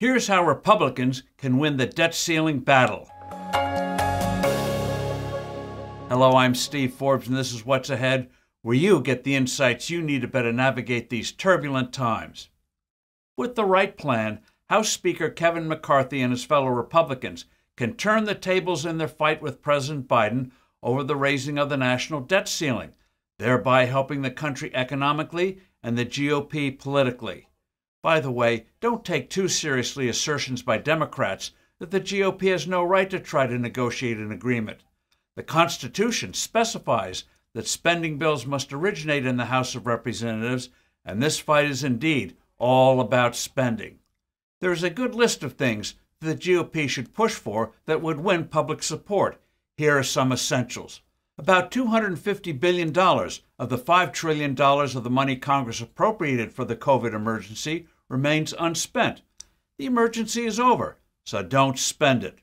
Here's how Republicans can win the debt ceiling battle. Hello, I'm Steve Forbes, and this is What's Ahead, where you get the insights you need to better navigate these turbulent times. With the right plan, House Speaker Kevin McCarthy and his fellow Republicans can turn the tables in their fight with President Biden over the raising of the national debt ceiling, thereby helping the country economically and the GOP politically. By the way, don't take too seriously assertions by Democrats that the GOP has no right to try to negotiate an agreement. The Constitution specifies that spending bills must originate in the House of Representatives, and this fight is indeed all about spending. There is a good list of things the GOP should push for that would win public support. Here are some essentials. About $250 billion of the $5 trillion of the money Congress appropriated for the COVID emergency remains unspent. The emergency is over, so don't spend it.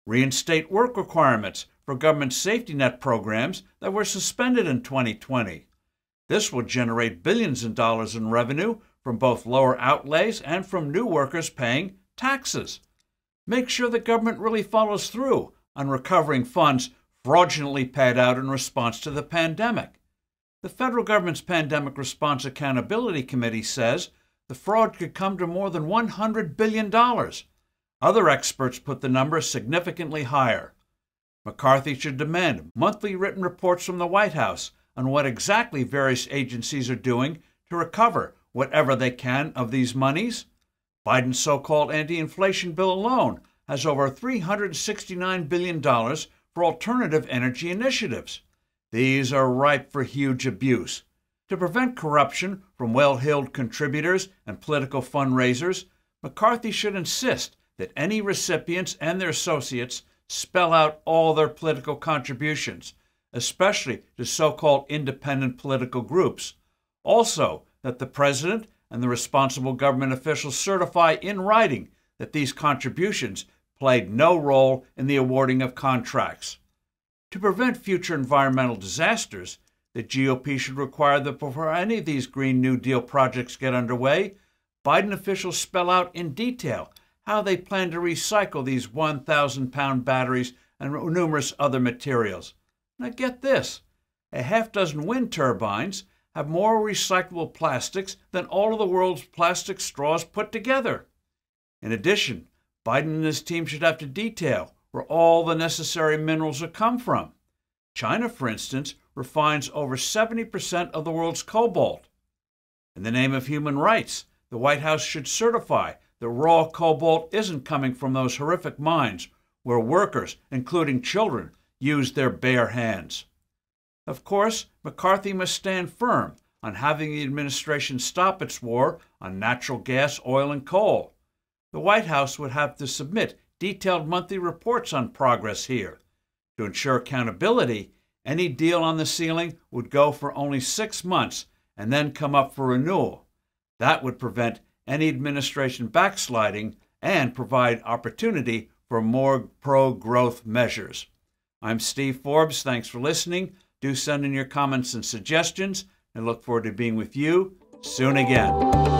Reinstate work requirements for government safety net programs that were suspended in 2020. This will generate billions of dollars in revenue from both lower outlays and from new workers paying taxes. Make sure the government really follows through on recovering funds fraudulently paid out in response to the pandemic. The federal government's Pandemic Response Accountability Committee says the fraud could come to more than $100 billion. Other experts put the number significantly higher. McCarthy should demand monthly written reports from the White House on what exactly various agencies are doing to recover whatever they can of these monies. Biden's so-called anti-inflation bill alone has over $369 billion for alternative energy initiatives. These are ripe for huge abuse. To prevent corruption from well-heeled contributors and political fundraisers, McCarthy should insist that any recipients and their associates spell out all their political contributions, especially to so-called independent political groups. Also, that the president and the responsible government officials certify in writing that these contributions played no role in the awarding of contracts. To prevent future environmental disasters, the GOP should require that before any of these Green New Deal projects get underway, Biden officials spell out in detail how they plan to recycle these 1,000-pound batteries and numerous other materials. Now get this, a half-dozen wind turbines have more recyclable plastics than all of the world's plastic straws put together. In addition, Biden and his team should have to detail where all the necessary minerals will come from. China, for instance, refines over 70% of the world's cobalt. In the name of human rights, the White House should certify that raw cobalt isn't coming from those horrific mines where workers, including children, use their bare hands. Of course, McCarthy must stand firm on having the administration stop its war on natural gas, oil, and coal. The White House would have to submit detailed monthly reports on progress here. To ensure accountability, any deal on the ceiling would go for only 6 months and then come up for renewal. That would prevent any administration backsliding and provide opportunity for more pro-growth measures. I'm Steve Forbes. Thanks for listening. Do send in your comments and suggestions, and look forward to being with you soon again.